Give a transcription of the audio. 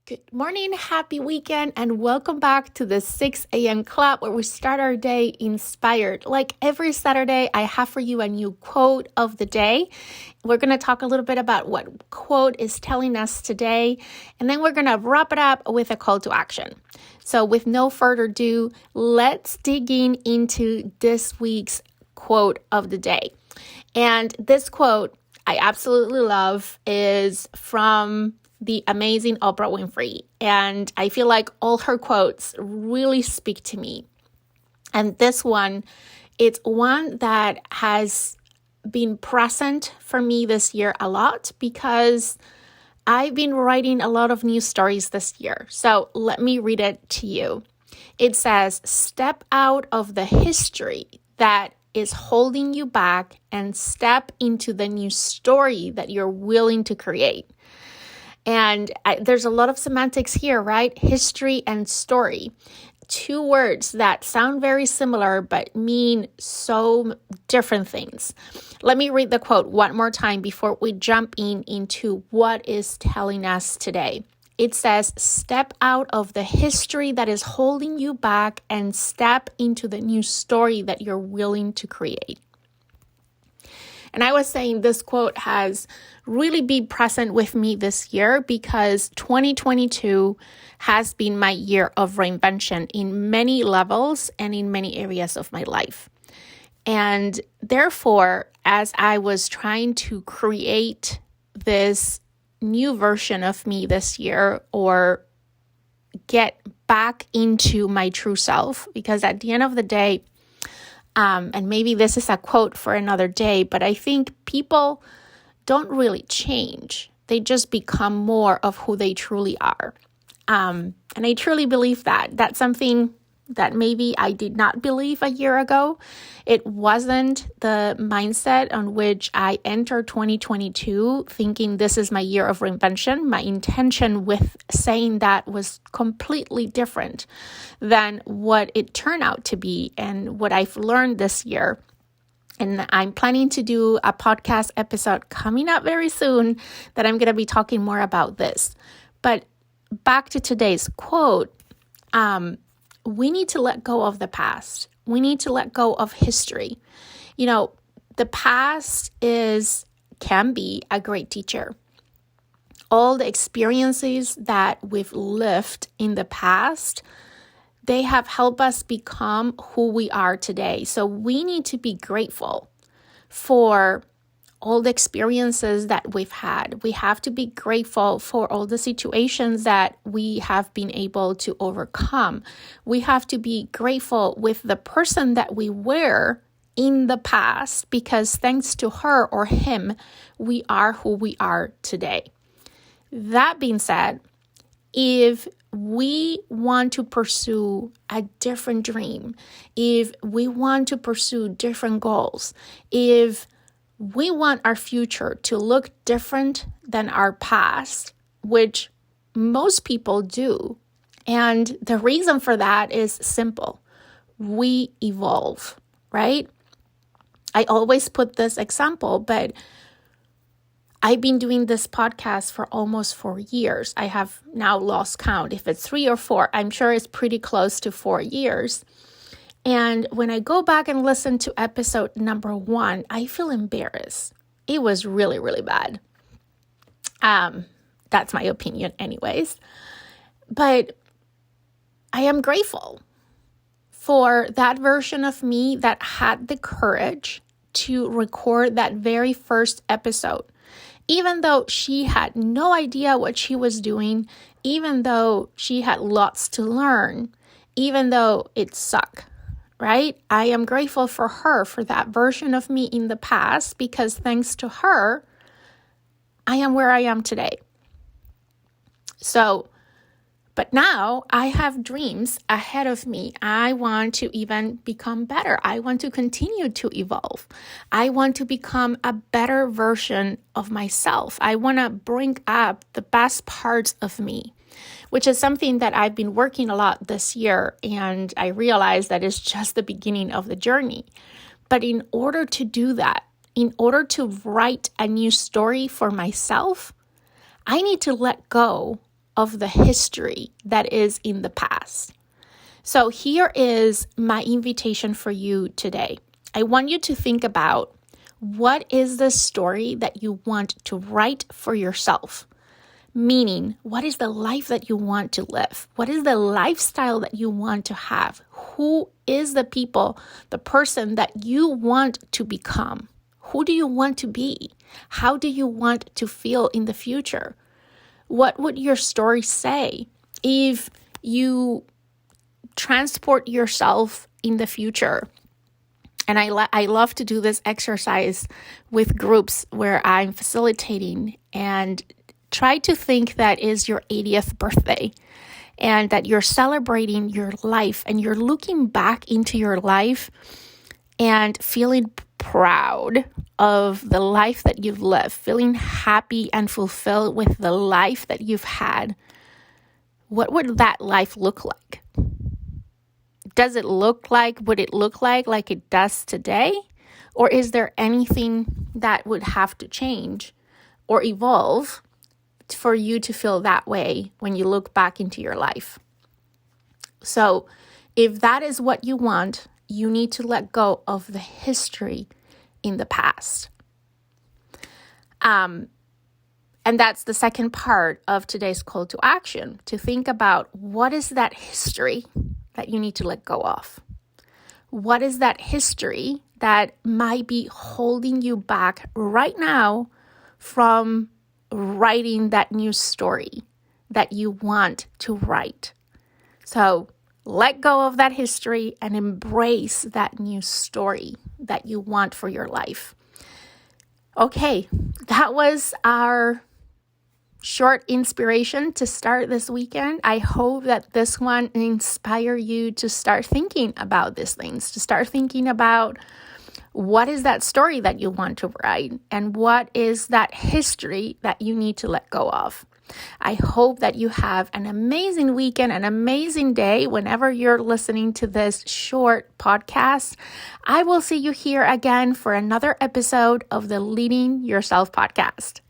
Good morning, happy weekend, and welcome back to the 6 a.m. club where we start our day inspired. Like every Saturday, I have for you a new quote of the day. We're going to talk a little bit about what quote is telling us today, and then we're going to wrap it up with a call to action. So with no further ado, let's dig into this week's quote of the day. And this quote I absolutely love is from the amazing Oprah Winfrey. And I feel like all her quotes really speak to me. And this one, it's one that has been present for me this year a lot because I've been writing a lot of news stories this year. So let me read it to you. It says, "Step out of the history that is holding you back and step into the new story that you're willing to create." And there's a lot of semantics here, right? History and story. Two words that sound very similar but mean so different things. Let me read the quote one more time before we jump into what is telling us today. It says, "Step out of the history that is holding you back and step into the new story that you're willing to create." And I was saying this quote has really been present with me this year because 2022 has been my year of reinvention in many levels and in many areas of my life. And therefore, as I was trying to create this new version of me this year or get back into my true self, because at the end of the day, and maybe this is a quote for another day, but I think people don't really change. They just become more of who they truly are. And I truly believe that. That's something that maybe I did not believe a year ago. It wasn't the mindset on which I entered 2022 thinking this is my year of reinvention. My intention with saying that was completely different than what it turned out to be and what I've learned this year. And I'm planning to do a podcast episode coming up very soon that I'm going to be talking more about this. But back to today's quote, we need to let go of the past. We need to let go of history. You know, the past can be a great teacher. All the experiences that we've lived in the past, they have helped us become who we are today. So we need to be grateful for all the experiences that we've had. We have to be grateful for all the situations that we have been able to overcome. We have to be grateful with the person that we were in the past because thanks to her or him, we are who we are today. That being said, if we want to pursue a different dream, if we want to pursue different goals, if we want our future to look different than our past, which most people do. And the reason for that is simple. We evolve, right? I always put this example, but I've been doing this podcast for almost 4 years. I have now lost count. If it's 3 or 4, I'm sure it's pretty close to 4 years. And when I go back and listen to episode number 1, I feel embarrassed. It was really, really bad. That's my opinion anyways. But I am grateful for that version of me that had the courage to record that very first episode. Even though she had no idea what she was doing, even though she had lots to learn, even though it sucked. Right? I am grateful for her, for that version of me in the past, because thanks to her, I am where I am today. So, but now I have dreams ahead of me. I want to even become better. I want to continue to evolve. I want to become a better version of myself. I want to bring up the best parts of me, which is something that I've been working a lot this year, and I realize that it's just the beginning of the journey. But in order to do that, in order to write a new story for myself, I need to let go of the history that is in the past. So here is my invitation for you today. I want you to think about, what is the story that you want to write for yourself? Meaning, what is the life that you want to live? What is the lifestyle that you want to have? Who is the person that you want to become? Who do you want to be? How do you want to feel in the future? What would your story say if you transport yourself in the future? And I love to do this exercise with groups where I'm facilitating, and try to think that is your 80th birthday and that you're celebrating your life and you're looking back into your life and feeling proud of the life that you've lived, feeling happy and fulfilled with the life that you've had. What would that life look like? Would it look like it does today? Or is there anything that would have to change or evolve for you to feel that way when you look back into your life? So if that is what you want, you need to let go of the history in the past. And that's the second part of today's call to action, to think about, what is that history that you need to let go of? What is that history that might be holding you back right now from writing that new story that you want to write? So let go of that history and embrace that new story that you want for your life. Okay, that was our short inspiration to start this weekend. I hope that this one inspire you to start thinking about these things, to start thinking about, what is that story that you want to write, and what is that history that you need to let go of. I hope that you have an amazing weekend, an amazing day whenever you're listening to this short podcast. I will see you here again for another episode of the Leading Yourself podcast.